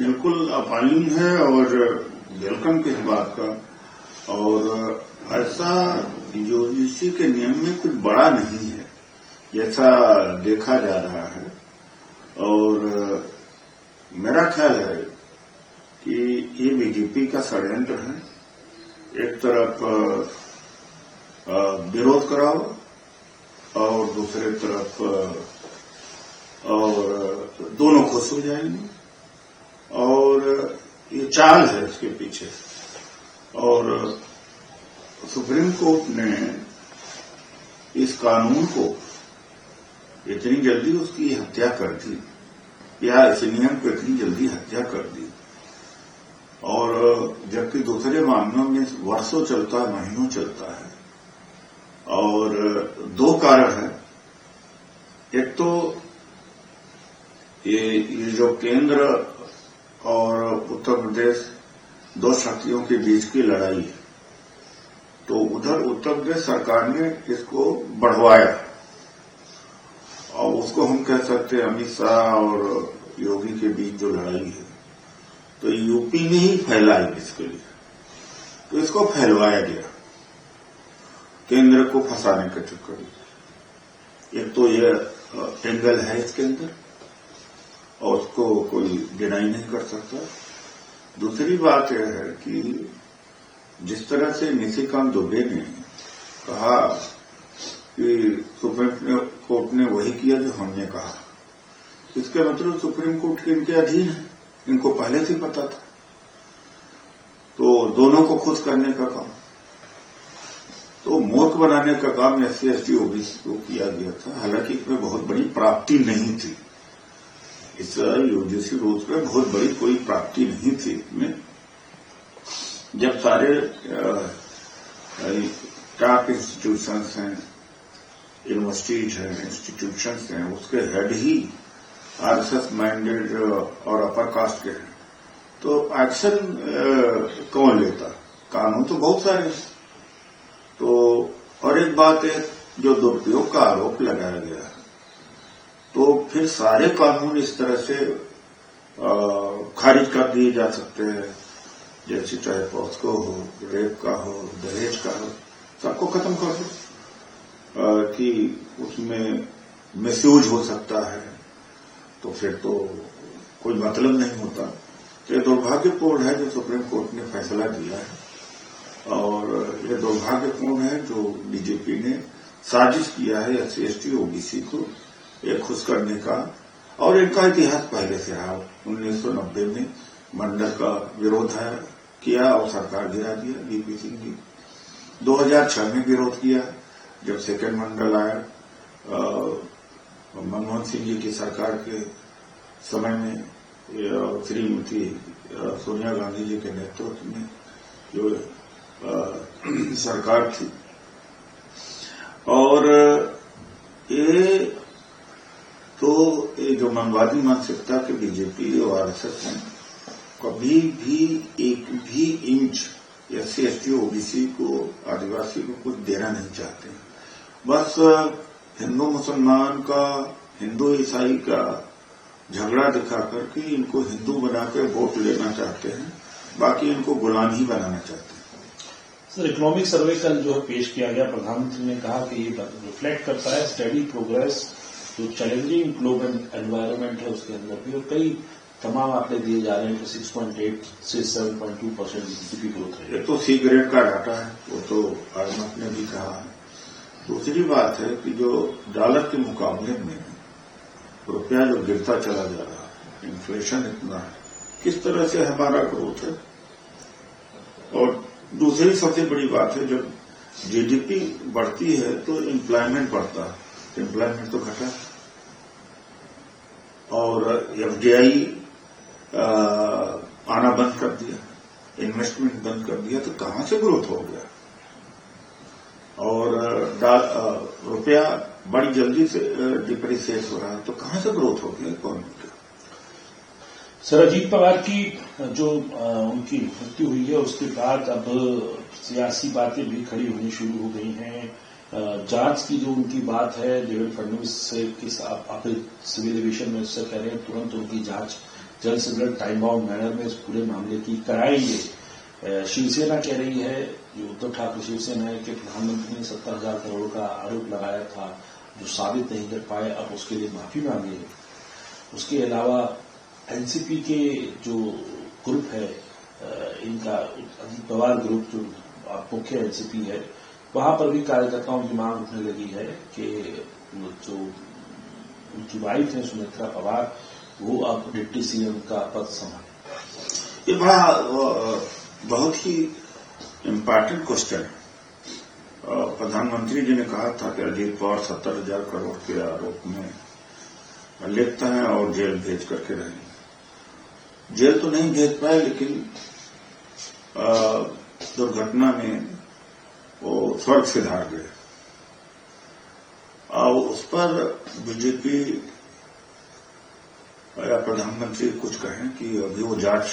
बिल्कुल अपाइन है और वेलकम की बात का। और ऐसा यूजीसी के नियम में कुछ बड़ा नहीं है जैसा देखा जा रहा है। और मेरा ख्याल है कि ये बीजेपी का षड्यंत्र है। एक तरफ विरोध कराओ और दूसरे तरफ और दोनों खुश हो जाएंगे, और ये चाल है इसके पीछे। और सुप्रीम कोर्ट ने इस कानून को इतनी जल्दी उसकी हत्या कर दी, या इस नियम को इतनी जल्दी हत्या कर दी, और जबकि दूसरे मामलों में वर्षों चलता है, महीनों चलता है। और दो कारण हैं। एक तो ये जो केंद्र और उत्तर प्रदेश दो शक्तियों के बीच की लड़ाई है, तो उधर उत्तर प्रदेश सरकार ने इसको बढ़वाया, और उसको हम कह सकते हैं अमित शाह और योगी के बीच जो लड़ाई है, तो यूपी ने ही फैलाई इसके लिए, तो इसको फैलवाया गया केंद्र को फंसाने के चक्कर में। एक तो ये एंगल है इसके अंदर, और उसको कोई डिनाई नहीं कर सकता। दूसरी बात यह है कि जिस तरह से निशिकांत दुबे ने कहा कि सुप्रीम कोर्ट ने वही किया जो हमने कहा, इसका मतलब सुप्रीम कोर्ट के इनके अधीन है, इनको पहले से पता था। तो दोनों को खुश करने का काम, तो मूर्ख बनाने का काम SC ST OBC को किया गया था। हालांकि इसमें बहुत बड़ी प्राप्ति नहीं थी, इस यूजीसी रूल्स में बहुत बड़ी कोई प्राप्ति नहीं थी इसमें। जब सारे टॉप इंस्टीट्यूशंस हैं, यूनिवर्सिटीज हैं, इंस्टीट्यूशंस हैं, उसके हेड ही RSS माइंडेड और अपर कास्ट के हैं, तो एक्शन कौन लेता? कानून तो बहुत सारे हैं। तो और एक बात है, जो दुरुपयोग का आरोप लगाया गया, तो फिर सारे कानून इस तरह से खारिज कर दिए जा सकते हैं, जैसे चाहे पॉस्को हो, रेप का हो, दहेज का हो, सबको खत्म कर दो कि उसमें मिसयूज हो सकता है, तो फिर तो कोई मतलब नहीं होता। तो ये दुर्भाग्यपूर्ण है जो सुप्रीम कोर्ट ने फैसला दिया है, और ये दुर्भाग्यपूर्ण है जो बीजेपी ने साजिश किया है SC ST OBC को एक खुश करने का। और इनका इतिहास पहले से रहा। 1990 में मंडल का विरोध किया और सरकार गिरा दिया VP सिंह जी। 2006 में विरोध किया जब सेकेंड मंडल आया मनमोहन सिंह जी की सरकार के समय में, श्रीमती सोनिया गांधी जी के नेतृत्व में जो सरकार थी। और ये तो ये जो मनवादी मानसिकता के बीजेपी और RSS हैं, कभी भी एक भी इंच SC ST OBC को, आदिवासी को कुछ देना नहीं चाहते। बस हिंदू मुसलमान का, हिंदू ईसाई का झगड़ा दिखा करके इनको हिंदू बनाकर वोट लेना चाहते हैं, बाकी इनको गुलाम ही बनाना चाहते हैं। सर, इकोनॉमिक सर्वे कल जो पेश किया गया, प्रधानमंत्री ने कहा कि ये रिफ्लेक्ट करता है स्टडी प्रोग्रेस, जो चैलेंजिंग ग्लोबल एनवायरनमेंट है उसके अंदर भी, और कई तमाम आंकड़े दिए जा रहे हैं कि 6.8 से 7.2% GDP ग्रोथ है। ये तो C ग्रेड का डाटा है, वो तो IMF ने भी कहा है। दूसरी बात है कि जो डॉलर के मुकाबले में रुपया जो गिरता चला जा रहा है, इन्फ्लेशन इतना है, किस तरह से हमारा ग्रोथ है। और दूसरी सबसे बड़ी बात है, जब GDP बढ़ती है तो एम्प्लॉयमेंट बढ़ता है, एम्प्लॉयमेंट तो घटा, और FDI आना बंद कर दिया, इन्वेस्टमेंट बंद कर दिया, तो कहां से ग्रोथ हो गया। और रुपया बड़ी जल्दी से डिप्रिसिएट हो रहा है, तो कहां से ग्रोथ हो गया इकोनॉमी का। सर, अजीत पवार की जो उनकी मृत्यु हुई है, उसके बाद अब सियासी बातें भी खड़ी होनी शुरू हो गई हैं। जांच की जो उनकी बात है, देवेंद्र फडणवीस से आप सिविल डिवीजन में उससे कह रहे हैं तुरंत उनकी जांच जल्द से जल्द टाइम बाउंड मैनर में इस पूरे मामले की कराएंगे। शिवसेना कह रही है, जो उद्धव ठाकरे शिवसेना है, कि प्रधानमंत्री ने 70,000 करोड़ का आरोप लगाया था जो साबित नहीं कर पाए, अब उसके लिए माफी मांगी है। उसके अलावा एनसीपी के जो ग्रुप है, इनका अजीत पवार ग्रुप जो मुख्य एनसीपी है, वहां पर भी कार्यकर्ताओं की मांग उठने लगी है कि जो उनकी वाइफ है सुमित्रा पवार, वो अब डिप्टी सीएम का पद संभाले। ये बड़ा बहुत ही इम्पोर्टेंट क्वेश्चन है। प्रधानमंत्री जी ने कहा था कि अजीत पवार 70,000 करोड़ के आरोप में लिप्त हैं और जेल भेज करके रहेंगे। जेल तो नहीं भेज पाए, लेकिन दुर्घटना में वो स्वर्ग सिधार गए। और उस पर बीजेपी या प्रधानमंत्री कुछ कहें कि अभी वो जांच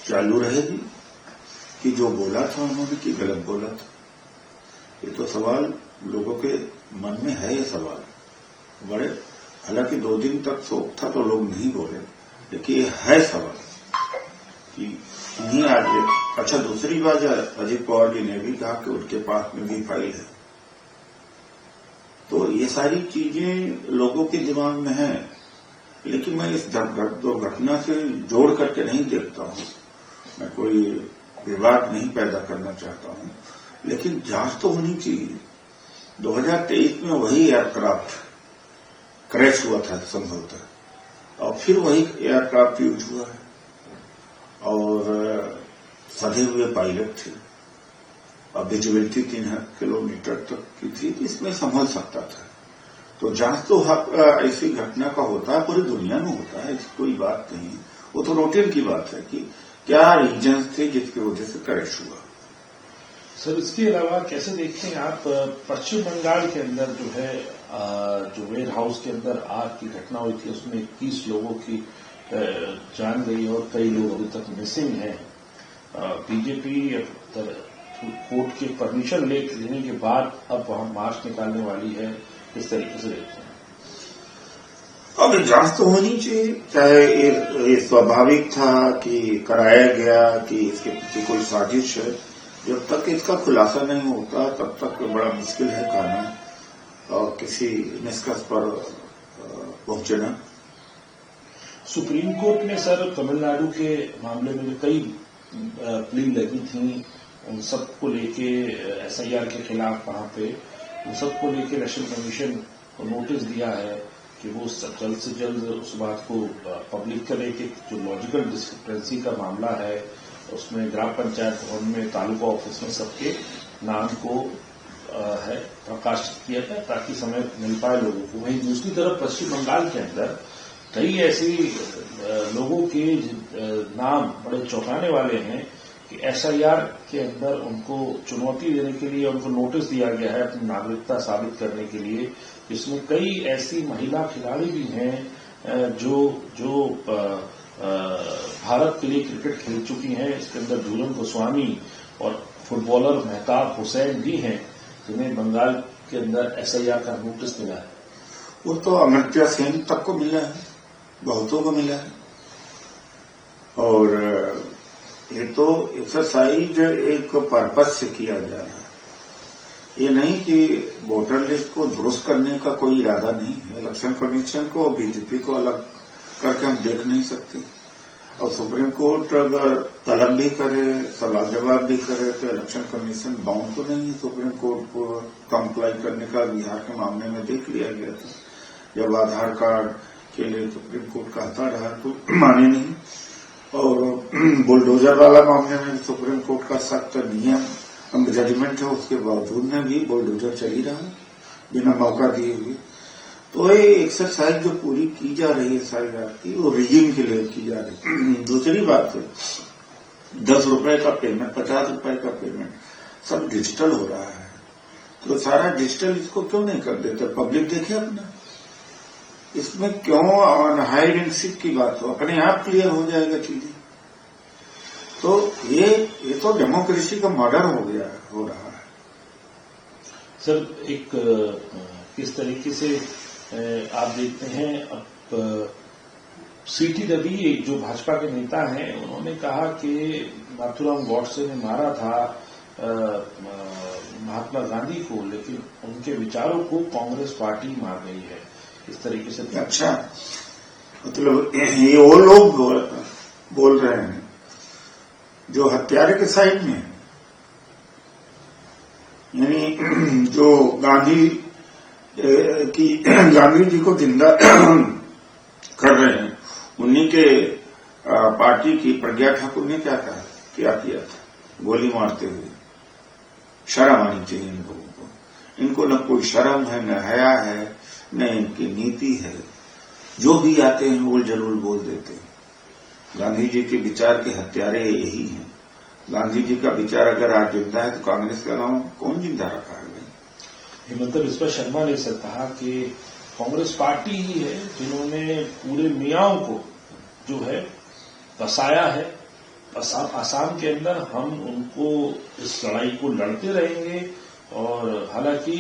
चालू रहेगी कि जो बोला था उन्होंने कि गलत बोला था। ये तो सवाल लोगों के मन में है। ये सवाल बड़े, हालांकि 2 दिन तक शोक था तो लोग नहीं बोले, लेकिन ये है सवाल कि नहीं आगे। अच्छा, दूसरी बात, अजीत पवार जी ने भी कहा कि उनके पास में भी फाइल है। तो ये सारी चीजें लोगों के दिमाग में है, लेकिन मैं इस दुर्घटना से जोड़ करके नहीं देखता हूं। मैं कोई विवाद नहीं पैदा करना चाहता हूं, लेकिन जांच तो होनी चाहिए। 2023 में वही एयरक्राफ्ट क्रैश हुआ था संभवतः, और फिर वही एयरक्राफ्ट यूज हुआ है और सधे हुए पायलट थे और विजिबिलिटी 3 किलोमीटर तक की थी। इसमें संभल सकता था। तो जांच तो ऐसी घटना का होता है, पूरी दुनिया में होता है, इसकी कोई बात नहीं है। वो तो रूटीन की बात है कि क्या रीजन्स थे जिसकी वजह से क्रैश हुआ। सर, इसके अलावा कैसे देखते हैं आप पश्चिम बंगाल के अंदर जो है, जो वेयर हाउस के अंदर आग की घटना हुई थी, उसमें 21 लोगों की जान गई और कई लोग अभी तक मिसिंग हैं। बीजेपी कोर्ट के परमिशन लेने के बाद अब वहां मार्च निकालने वाली है। किस तरीके से देखते हैं? अब जांच तो होनी चाहिए। चाहे ये स्वाभाविक था कि कराया गया कि इसके पीछे कोई साजिश है, जब तक इसका खुलासा नहीं होता तब तक बड़ा मुश्किल है कहना और किसी निष्कर्ष पर पहुंचना। सुप्रीम कोर्ट ने सर तमिलनाडु के मामले में जो कई प्ली लगी थी, उन सबको लेके एसआईआर के खिलाफ वहां पे उन सबको लेके इलेक्शन कमीशन को नोटिस दिया है कि वो जल्द से जल्द उस बात को पब्लिक करे कि जो लॉजिकल डिस्क्रिपेंसी का मामला है उसमें ग्राम पंचायत भवन में, तालुका ऑफिस में सबके नाम को है प्रकाशित किया जाए ताकि समय मिल पाए लोगों को। वहीं दूसरी तरफ पश्चिम बंगाल के अंदर कई ऐसी लोगों के नाम बड़े चौंकाने वाले हैं कि एसआईआर के अंदर उनको चुनौती देने के लिए उनको नोटिस दिया गया है अपनी नागरिकता साबित करने के लिए। इसमें कई ऐसी महिला खिलाड़ी भी हैं जो भारत के लिए क्रिकेट खेल चुकी हैं। इसके अंदर झूलन गोस्वामी और फुटबॉलर मेहताब हुसैन भी हैं, जिन्हें बंगाल के अंदर एसआईआर का नोटिस मिला है। वो तो अमर्त्य सेन तक को मिला है, बहुतों को मिला है। और ये तो एक्सरसाइज एक पर्पज से किया जा रहा है। ये नहीं कि वोटर लिस्ट को दुरुस्त करने का कोई इरादा नहीं है। इलेक्शन कमीशन को और बीजेपी को अलग करके हम देख नहीं सकते। और सुप्रीम कोर्ट अगर तलब भी करे, सवाल जवाब भी करे, तो इलेक्शन कमीशन बाउंड तो नहीं है सुप्रीम कोर्ट को कंप्लाई करने का। बिहार के मामले में देख लिया गया था, जब आधार कार्ड के लिए सुप्रीम कोर्ट कहता रहा तो माने नहीं। और बुलडोजर वाला मामले में सुप्रीम कोर्ट का सख्त नियम जजमेंट है, उसके बावजूद में भी बुलडोजर चल ही रहा है बिना मौका दिए हुए। तो ये एक्सरसाइज जो पूरी की जा रही है एसआईआर की, वो रिजीम के लिए की जा रही है। दूसरी बात है, 10 रुपए का पेमेंट, 50 रुपए का पेमेंट सब डिजिटल हो रहा है। तो सारा डिजिटल इसको क्यों नहीं कर देते? पब्लिक देखे अपना, इसमें क्यों हाइड एंड सीक की बात हो? अपने आप क्लियर हो जाएगा चीजें। तो ये तो डेमोक्रेसी का मॉडर्न हो रहा है। सर, एक किस तरीके से आप देखते हैं, अब सीटी रवि एक जो भाजपा के नेता हैं, उन्होंने कहा कि नाथूराम गॉडसे ने मारा था महात्मा गांधी को, लेकिन उनके विचारों को कांग्रेस पार्टी मार गई है। इस तरीके से अच्छा, मतलब ये वो लोग बोल रहे हैं जो हत्यारे के साइड में, यानी जो गांधी जी को जिंदा कर रहे हैं, उन्हीं के पार्टी की प्रज्ञा ठाकुर ने क्या किया था, गोली मारते हुए। शर्म आनी चाहिए इन लोगों को। इनको न कोई शर्म है, न हया है, न इनकी नीति है। जो भी आते हैं वो जरूर बोल देते हैं। गांधी जी के विचार के हत्यारे यही हैं। गांधी जी का विचार अगर आज जिंदा है तो कांग्रेस का नाम कौन जिंदा रखा है? हेमंत बिस्वा शर्मा ने सर कहा कि कांग्रेस पार्टी ही है जिन्होंने पूरे मियाओं को जो है बसाया है। आसाम के अंदर हम उनको इस लड़ाई को लड़ते रहेंगे। और हालांकि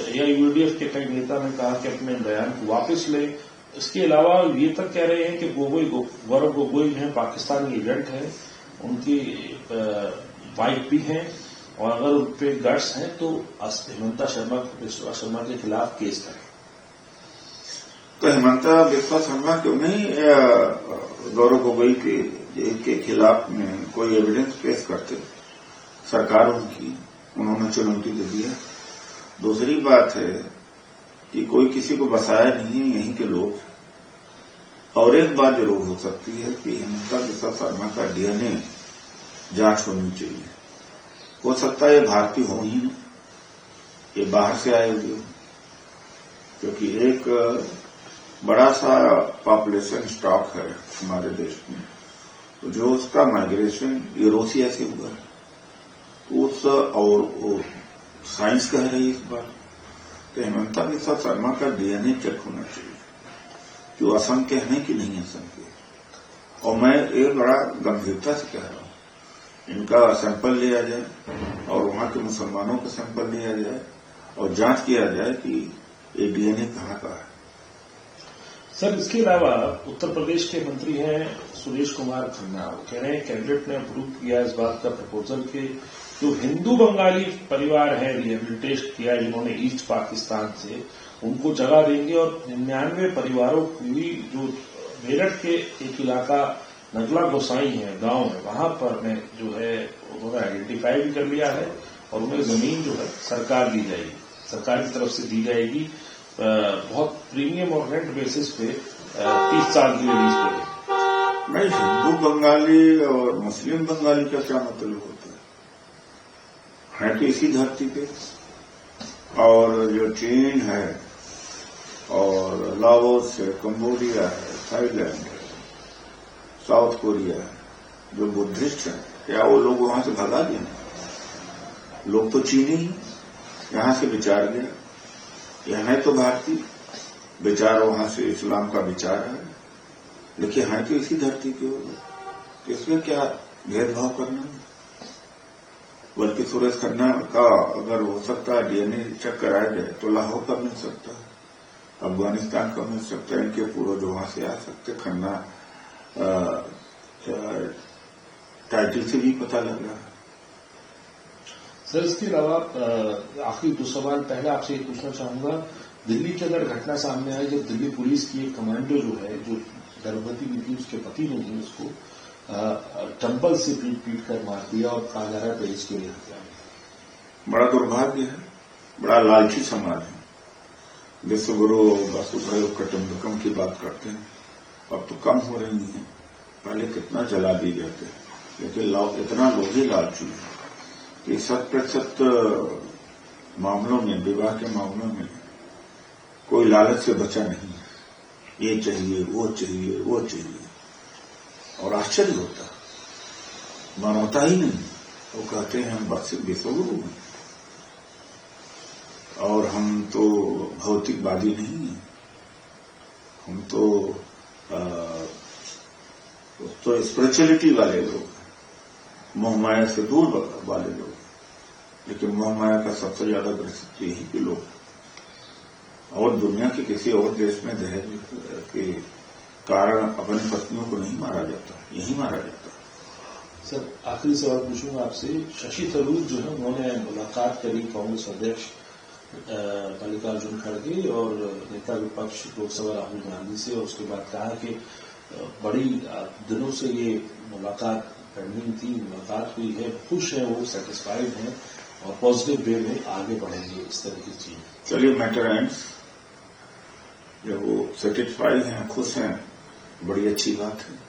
एआईयूडीएफ के कई नेता ने कहा कि अपने बयान को वापस ले। इसके अलावा ये तक कह रहे हैं कि गौरव गोगोई जो है पाकिस्तानी एजेंट है, उनकी वाइफ भी हैं, और अगर उन पे गट्स हैं तो हेमंता बिस्वा शर्मा के खिलाफ केस करें। तो हेमंता बिस्वा शर्मा क्यों नहीं गौरव गोगोई के खिलाफ में कोई एविडेंस पेश करते? सरकार उन्होंने चुनौती दे दिया। दूसरी बात है कि कोई किसी को बसाया नहीं है, यहीं के लोग। और एक बात जरूर हो सकती है कि हेमंता बिस्वा शर्मा का डीएनए जांच होनी चाहिए। हो सकता है ये भारतीय हो ही नहीं, ये बाहर से आए हुए, क्योंकि एक बड़ा सा पॉपुलेशन स्टॉक है हमारे देश में, तो जो उसका माइग्रेशन यूरोसिया से हुआ है, और साइंस कह रही है इस बार, तो हेमंता बिस्वा शर्मा का डीएनए चेक होना चाहिए कि वो असम के हैं कि नहीं असम के। और मैं ये बड़ा गंभीरता से कह रहा हूं, इनका सैंपल लिया जाए और वहां के मुसलमानों का सैंपल लिया जाए और जांच किया जाए कि ये डीएनए कहाँ का है। सर, इसके अलावा उत्तर प्रदेश के मंत्री हैं सुरेश कुमार खन्ना, वो कह रहे हैं कैबिनेट ने अप्रूव किया इस बात का प्रपोजल कि जो हिंदू बंगाली परिवार है रिहेबिलिटेट किया जिन्होंने ईस्ट पाकिस्तान से, उनको जगह देंगे। और 99 परिवारों की जो मेरठ के एक इलाका नगला गोसाई है, गांव है, वहां पर में जो है उन्होंने आइडेंटिफाई भी कर लिया है और उन्हें जमीन जो है सरकार दी जाएगी, सरकार की तरफ से दी जाएगी। बहुत प्रीमियम और रेंट बेसिस पे 30 साल के लिए लीज पे। नहीं, हिंदू बंगाली और मुस्लिम बंगाली का क्या मतलब होता है तो इसी धरती पे। और जो चीन है और लाओस है, कंबोडिया है, थाईलैंड है, साउथ कोरिया है, जो बुद्धिस्ट है, क्या वो लोग वहां से भगा दिए? लोग तो चीनी ही यहां से विचार गया, यह है तो भारतीय विचार, वहां से इस्लाम का विचार है, लेकिन है तो इसी धरती के लोग, इसमें क्या भेदभाव करना? बल्कि सुरेश खन्ना का अगर हो सकता है डीएनए चेक कराया जाए तो लाहौर का मिल सकता है, अफगानिस्तान का मिल सकता है, इनके पूर्वज वहां से आ सकते। खन्ना टाइटल से भी पता लग रहा है। सर, इसके अलावा आखिरी 2 सवाल पहले आपसे ये पूछना चाहूंगा, दिल्ली के अंदर घटना सामने आई जब दिल्ली पुलिस की एक कमांडो जो है, जो गर्भवती भी थी, उसके पति ने ही उसको चंपल से पीट कर मार दिया और कहा जा रहा है पुलिस के लिए हत्या। बड़ा दुर्भाग्य है, बड़ा लालची समाज है। विश्वगुरु वसुधैव कुटुंबकम की बात करते हैं, अब तो कम हो रही है, पहले कितना जला दिए जाते हैं, लेकिन इतना लोग ही लालची है कि 100% मामलों में, विवाह के मामलों में कोई लालच से बचा नहीं है। ये चाहिए, वो चाहिए, वो चाहिए, और आश्चर्य होता है, मानवता ही नहीं। वो कहते हैं हम विश्वगुरु हैं और हम तो भौतिकवादी नहीं हैं, हम तो स्पिरिचुअलिटी वाले लोग हैं, मोहमाया से दूर वाले लोग। लेकिन मोहमाया का सबसे ज्यादा ग्रसित यही के लोग, और दुनिया के किसी और देश में दहेज के कारण अपनी पत्नियों को नहीं मारा जाता, यही मारा जाता। सर आखिरी सवाल पूछूंगा आपसे। शशि थरूर जो है उन्होंने मुलाकात करी कांग्रेस अध्यक्ष मल्लिकार्जुन खड़गे और नेता विपक्ष लोकसभा राहुल गांधी से, और उसके बाद कहा कि बड़ी दिनों से ये मुलाकात पेंडिंग थी, मुलाकात हुई है, खुश है, वो सेटिस्फाइड है और पॉजिटिव वे में आगे बढ़ेंगे, इस तरह की चीज। चलिए मैटर एंड्स, जब वो सेटिस्फाइड हैं, खुश हैं, बड़ी अच्छी बात है।